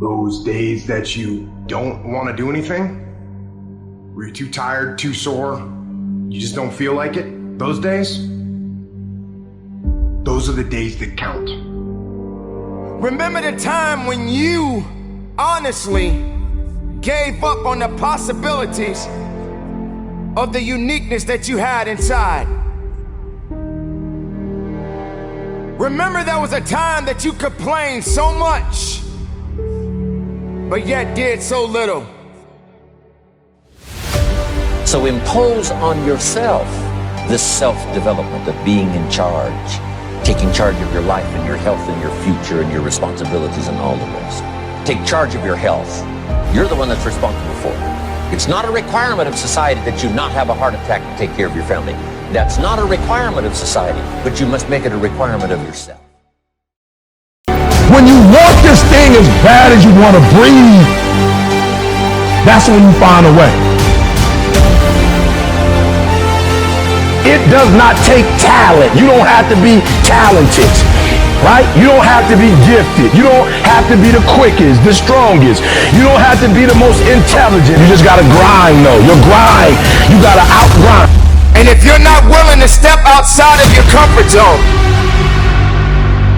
Those days that you don't want to do anything, where you're too tired, too sore, you just don't feel like it, those days, those are the days that count. Remember the time when you honestly gave up on the possibilities of the uniqueness that you had inside. Remember there was a time that you complained so much, but yet did so little. So impose on yourself this self-development of being in charge, taking charge of your life and your health and your future and your responsibilities and all the rest. Take charge of your health. You're the one that's responsible for it. It's not a requirement of society that you not have a heart attack to take care of your family. That's not a requirement of society, but you must make it a requirement of yourself. When you want this thing as bad as you want to breathe, that's when you find a way. It does not take talent. You don't have to be talented, right? You don't have to be gifted. You don't have to be the quickest, the strongest. You don't have to be the most intelligent. You just got to grind, though. Your grind, you got to outgrind. And if you're not willing to step outside of your comfort zone,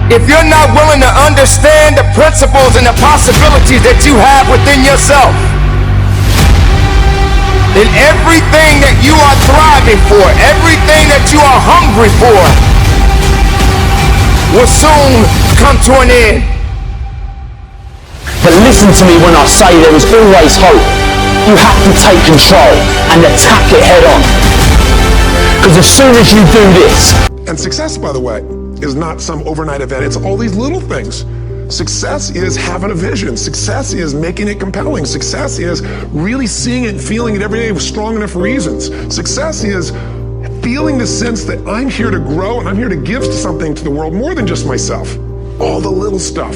if you're not willing to understand the principles and the possibilities that you have within yourself, then everything that you are thriving for, everything that you are hungry for, will soon come to an end. But listen to me when I say there is always hope. You have to take control and attack it head on. Because as soon as you do this... And success, by the way, is not some overnight event. It's all these little things. Success is having a vision. Success is making it compelling. Success is really seeing it and feeling it every day with strong enough reasons. Success is feeling the sense that I'm here to grow and I'm here to give something to the world more than just myself. All the little stuff.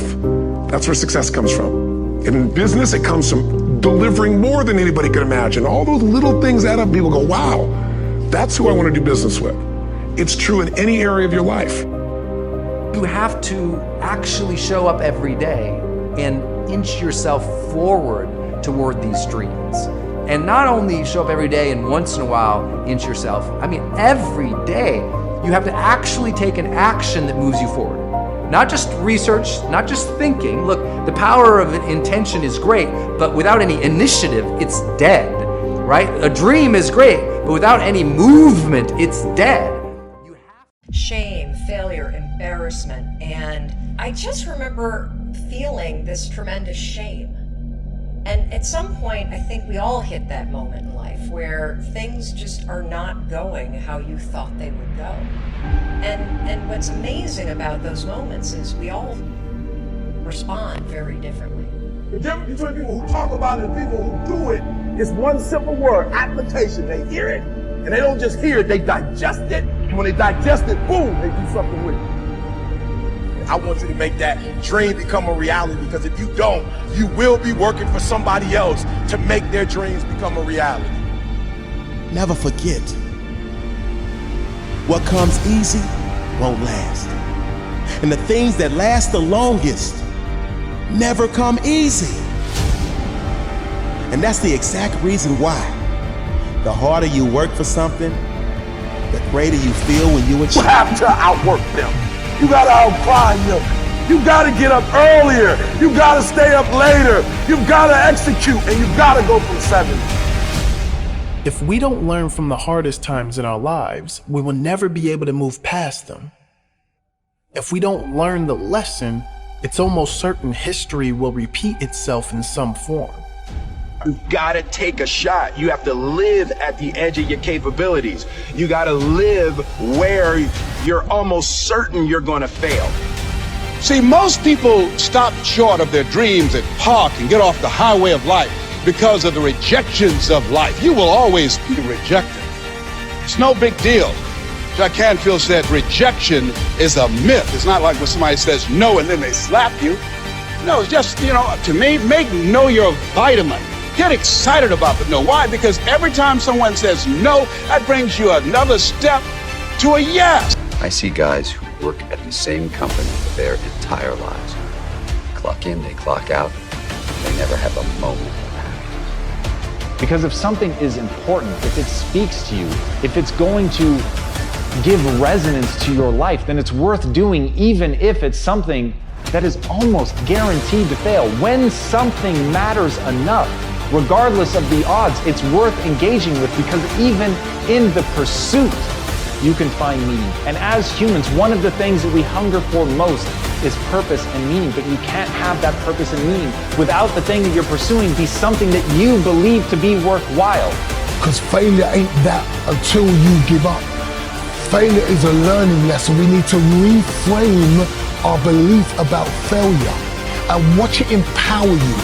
That's where success comes from. In business, it comes from delivering more than anybody could imagine. All those little things add up. People go, wow, that's who I want to do business with. It's true in any area of your life. You have to actually show up every day and inch yourself forward toward these dreams. And not only show up every day and once in a while inch yourself, I mean every day you have to actually take an action that moves you forward. Not just research, not just thinking. Look, the power of intention is great, but without any initiative, it's dead, right? A dream is great, but without any movement, it's dead. Shame, failure, embarrassment, and I just remember feeling this tremendous shame. And at some point, I think we all hit that moment in life where things just are not going how you thought they would go. And what's amazing about those moments is we all respond very differently. The difference between people who talk about it and people who do it is one simple word: application. They hear it, and they don't just hear it, they digest it. And when they digest it, boom, they do something with it. I want you to make that dream become a reality, because if you don't, you will be working for somebody else to make their dreams become a reality. Never forget, what comes easy won't last. And the things that last the longest never come easy. And that's the exact reason why the harder you work for something, the greater you feel when you achieve. You have to outwork them. You gotta outgrind them. You gotta get up earlier. You gotta stay up later. You gotta execute, and you gotta go from 7. If we don't learn from the hardest times in our lives, we will never be able to move past them. If we don't learn the lesson, it's almost certain history will repeat itself in some form. You gotta take a shot. You have to live at the edge of your capabilities. You gotta live where you're almost certain you're gonna fail. See, most people stop short of their dreams and park and get off the highway of life because of the rejections of life. You will always be rejected. It's no big deal. Jack Canfield said rejection is a myth. It's not like when somebody says no and then they slap you. No, it's just, to me, make no your vitamin. Get excited about the no. Why? Because every time someone says no, that brings you another step to a yes. I see guys who work at the same company their entire lives. Clock in, they clock out. they never have a moment of happiness. Because if something is important, if it speaks to you, if it's going to give resonance to your life, then it's worth doing, even if it's something that is almost guaranteed to fail. When something matters enough, regardless of the odds, it's worth engaging with, because even in the pursuit, you can find meaning. And as humans, one of the things that we hunger for most is purpose and meaning, but you can't have that purpose and meaning without the thing that you're pursuing be something that you believe to be worthwhile. Because failure ain't that until you give up. Failure is a learning lesson. We need to reframe our belief about failure and watch it empower you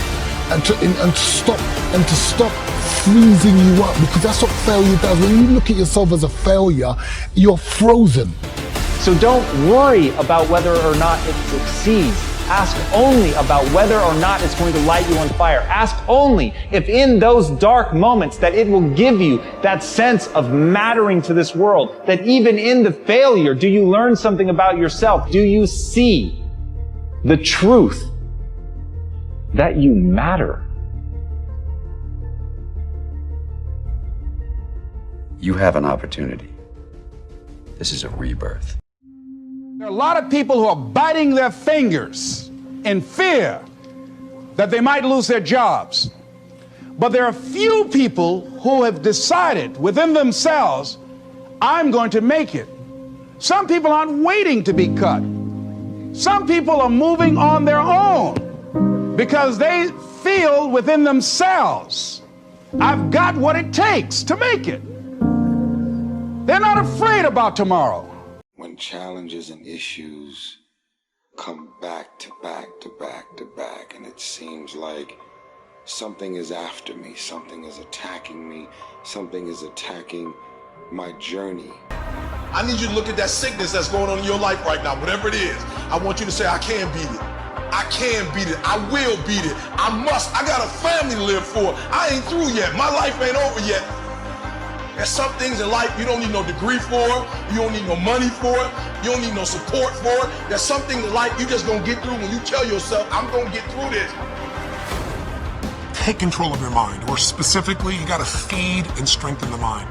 and to stop freezing you up, because that's what failure does. When you look at yourself as a failure, you're frozen. So don't worry about whether or not it succeeds. Ask only about whether or not it's going to light you on fire. Ask only if in those dark moments that it will give you that sense of mattering to this world, that even in the failure, do you learn something about yourself? Do you see the truth that you matter? You have an opportunity. This is a rebirth. There are a lot of people who are biting their fingers in fear that they might lose their jobs. But there are few people who have decided within themselves, I'm going to make it. Some people aren't waiting to be cut. Some people are moving on their own because they feel within themselves, I've got what it takes to make it. They're not afraid about tomorrow. When challenges and issues come back to back to back to back, and it seems like something is after me, something is attacking me, something is attacking my journey. I need you to look at that sickness that's going on in your life right now, whatever it is. I want you to say, I can beat it. I can beat it. I will beat it. I must. I got a family to live for. I ain't through yet. My life ain't over yet. There's some things in life you don't need no degree for, you don't need no money for it, you don't need no support for it. There's some things in life you just gonna get through when you tell yourself, I'm gonna get through this. Take control of your mind, or specifically, you gotta feed and strengthen the mind.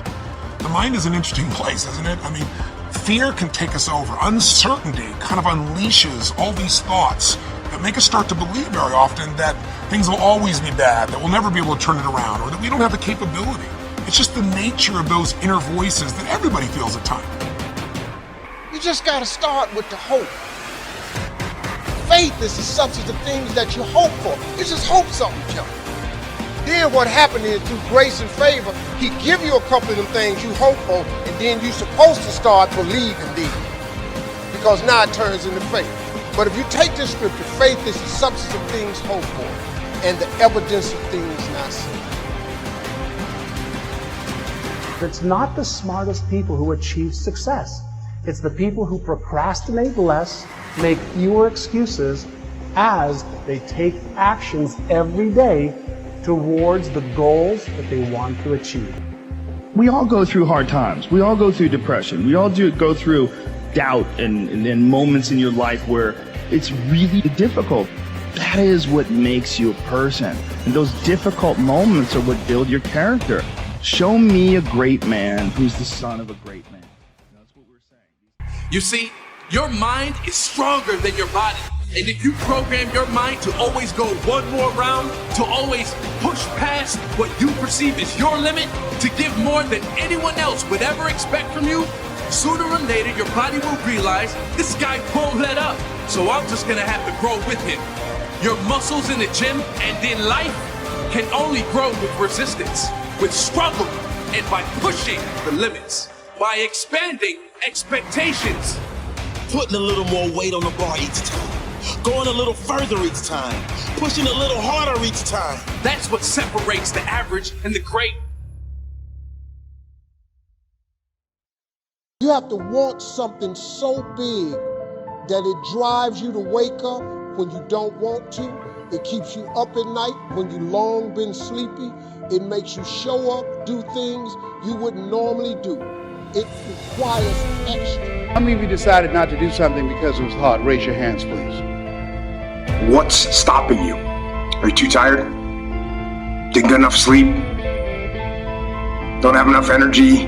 The mind is an interesting place, isn't it? I mean, fear can take us over. Uncertainty kind of unleashes all these thoughts that make us start to believe very often that things will always be bad, that we'll never be able to turn it around, or that we don't have the capability. It's just the nature of those inner voices that everybody feels at times. You just got to start with the hope. Faith is the substance of things that you hope for. You just hope something, John. Then what happened is, through grace and favor, he give you a couple of them things you hope for, and then you're supposed to start believing these, because now it turns into faith. But if you take this scripture, faith is the substance of things hoped for, and the evidence of things not seen. It's not the smartest people who achieve success. It's the people who procrastinate less, make fewer excuses, as they take actions every day towards the goals that they want to achieve. We all go through hard times. We all go through depression. We all go through doubt and moments in your life where it's really difficult. That is what makes you a person. And those difficult moments are what build your character. Show me a great man who's the son of a great man. That's what we're saying. You see, your mind is stronger than your body. And if you program your mind to always go one more round, to always push past what you perceive as your limit, to give more than anyone else would ever expect from you, sooner or later your body will realize this guy won't let up. So I'm just gonna have to grow with him. Your muscles in the gym and in life can only grow with resistance, with struggle, and by pushing the limits, by expanding expectations. Putting a little more weight on the bar each time. Going a little further each time. Pushing a little harder each time. That's what separates the average and the great. You have to want something so big that it drives you to wake up when you don't want to. It keeps you up at night when you long been sleepy. It makes you show up, do things you wouldn't normally do. It requires extra. How many of you decided not to do something because it was hard? Raise your hands, please. What's stopping you? Are you too tired? Didn't get enough sleep? Don't have enough energy?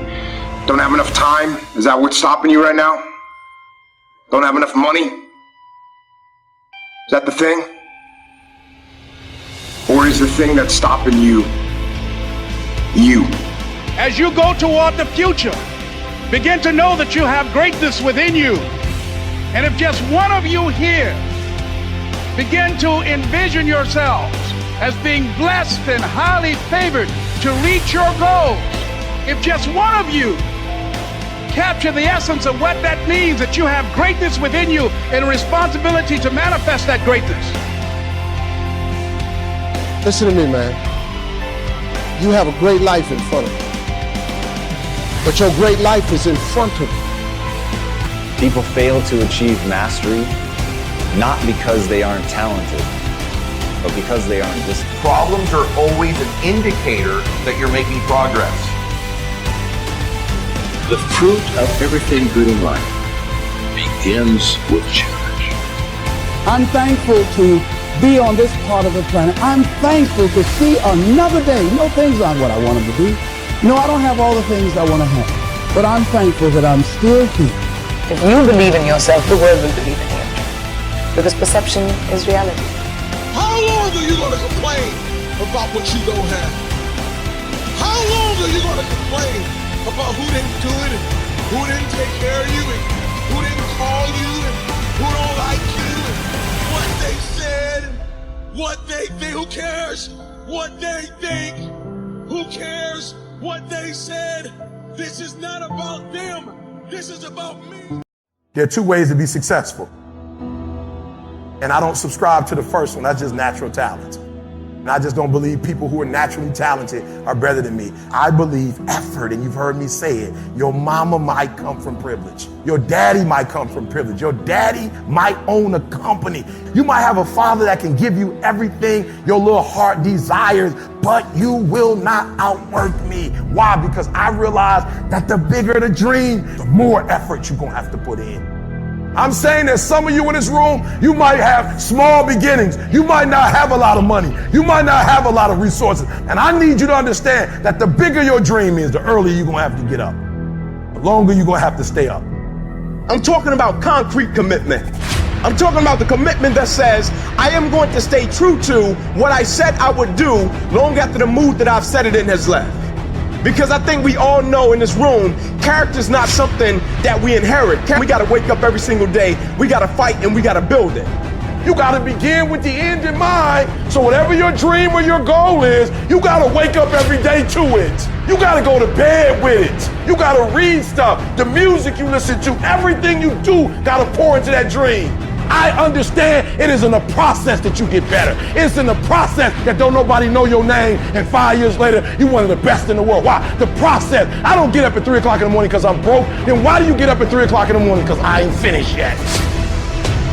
Don't have enough time? Is that what's stopping you right now? Don't have enough money? Is that the thing? Or is the thing that's stopping you, you? As you go toward the future, begin to know that you have greatness within you. And if just one of you here begin to envision yourselves as being blessed and highly favored to reach your goals, if just one of you capture the essence of what that means, that you have greatness within you and a responsibility to manifest that greatness. Listen to me, man. You have a great life in front of you. But your great life is in front of you. People fail to achieve mastery not because they aren't talented, but because they aren't disciplined. Problems are always an indicator that you're making progress. The fruit of everything good in life begins with challenge. I'm thankful to be on this part of the planet. I'm thankful to see another day. No, things aren't what I want them to be. No, I don't have all the things I want to have. But I'm thankful that I'm still here. If you believe in yourself, the world will believe in you. Because perception is reality. How long are you going to complain about what you don't have? How long are you going to complain about who didn't do it and who didn't take care of you and who didn't call you and who don't like you and what they said and what they think? Who cares what they think? Who cares what they said? This is not about them. This is about me. There are two ways to be successful. And I don't subscribe to the first one. That's just natural talent. And I just don't believe people who are naturally talented are better than me. I believe effort, and you've heard me say it. Your mama might come from privilege. Your daddy might come from privilege. Your daddy might own a company. You might have a father that can give you everything your little heart desires, but you will not outwork me. Why? Because I realize that the bigger the dream, the more effort you're gonna have to put in. I'm saying that some of you in this room, you might have small beginnings. You might not have a lot of money. You might not have a lot of resources. And I need you to understand that the bigger your dream is, the earlier you're gonna have to get up. The longer you're gonna have to stay up. I'm talking about concrete commitment. I'm talking about the commitment that says, I am going to stay true to what I said I would do long after the mood that I've set it in has left. Because I think we all know in this room, character's not something that we inherit. We gotta wake up every single day, we gotta fight, and we gotta build it. You gotta begin with the end in mind. So whatever your dream or your goal is, you gotta wake up every day to it. You gotta go to bed with it. You gotta read stuff, the music you listen to, everything you do gotta pour into that dream. I understand it is in the process that you get better. It's in the process that don't nobody know your name, and 5 years later, you're one of the best in the world. Why? The process. I don't get up at 3 o'clock in the morning because I'm broke. Then why do you get up at 3 o'clock in the morning? Because I ain't finished yet.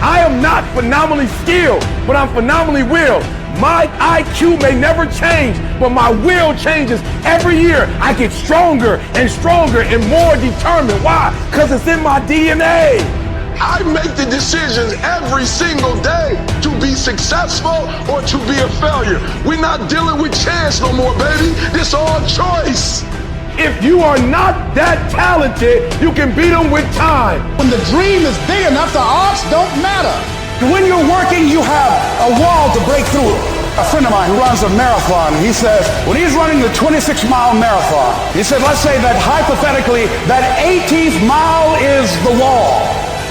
I am not phenomenally skilled, but I'm phenomenally willed. My IQ may never change, but my will changes every year. I get stronger and stronger and more determined. Why? Because it's in my DNA. I make the decisions every single day to be successful or to be a failure. We're not dealing with chance no more, baby. It's all choice. If you are not that talented, you can beat them with time. When the dream is big enough, the odds don't matter. When you're working, you have a wall to break through. A friend of mine who runs a marathon, he says, when he's running the 26-mile marathon, he said, let's say that hypothetically, that 18th mile is the wall.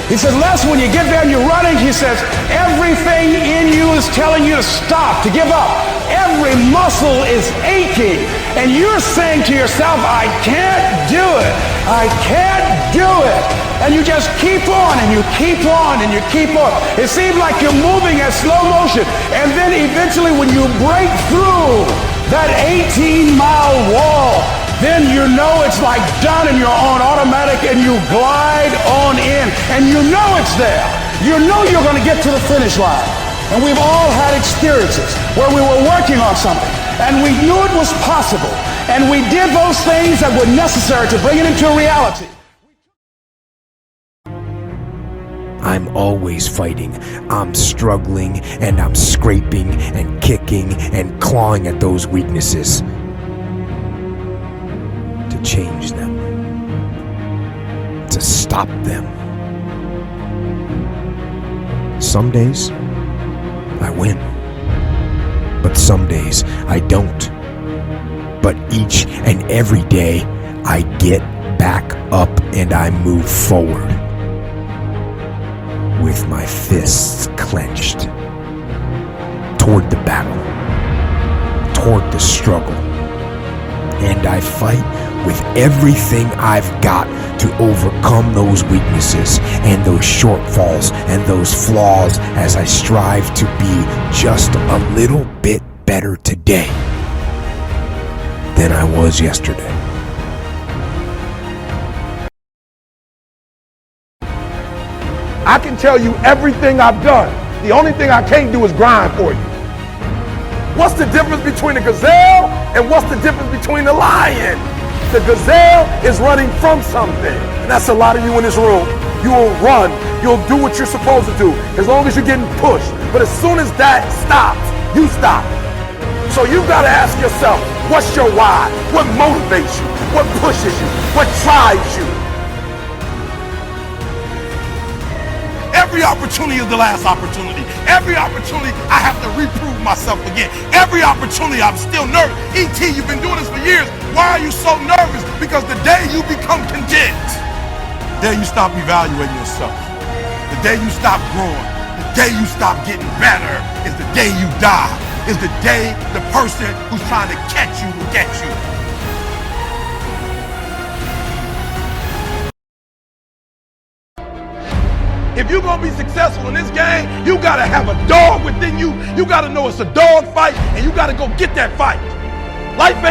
He said, Les, when you get there and you're running, he says, everything in you is telling you to stop, to give up. Every muscle is aching. And you're saying to yourself, I can't do it. I can't do it. And you just keep on and you keep on and you keep on. It seems like you're moving at slow motion. And then eventually when you break through that 18-mile wall, then you know it's like done and you're on automatic and you glide on in and you know it's there. You know you're going to get to the finish line. And we've all had experiences where we were working on something and we knew it was possible and we did those things that were necessary to bring it into reality. I'm always fighting. I'm struggling and I'm scraping and kicking and clawing at those weaknesses to change them, to stop them. Some days I win, but some days I don't. But each and every day I get back up and I move forward with my fists clenched toward the battle, toward the struggle. And I fight with everything I've got to overcome those weaknesses and those shortfalls and those flaws as I strive to be just a little bit better today than I was yesterday. I can tell you everything I've done. The only thing I can't do is grind for you. What's the difference between a gazelle and what's the difference between a lion? The gazelle is running from something. And that's a lot of you in this room. You will run. You'll do what you're supposed to do as long as you're getting pushed. But as soon as that stops, you stop. So you've got to ask yourself, what's your why? What motivates you? What pushes you? What drives you? Every opportunity is the last opportunity. Every opportunity I have to reprove myself again. Every opportunity I'm still nervous. E.T., you've been doing this for years. Why are you so nervous? Because the day you become content, the day you stop evaluating yourself, the day you stop growing, the day you stop getting better is the day you die. Is the day the person who's trying to catch you will get you. If you're gonna be successful in this game, you gotta have a dog within you. You gotta know it's a dog fight, and you gotta go get that fight. Life ain't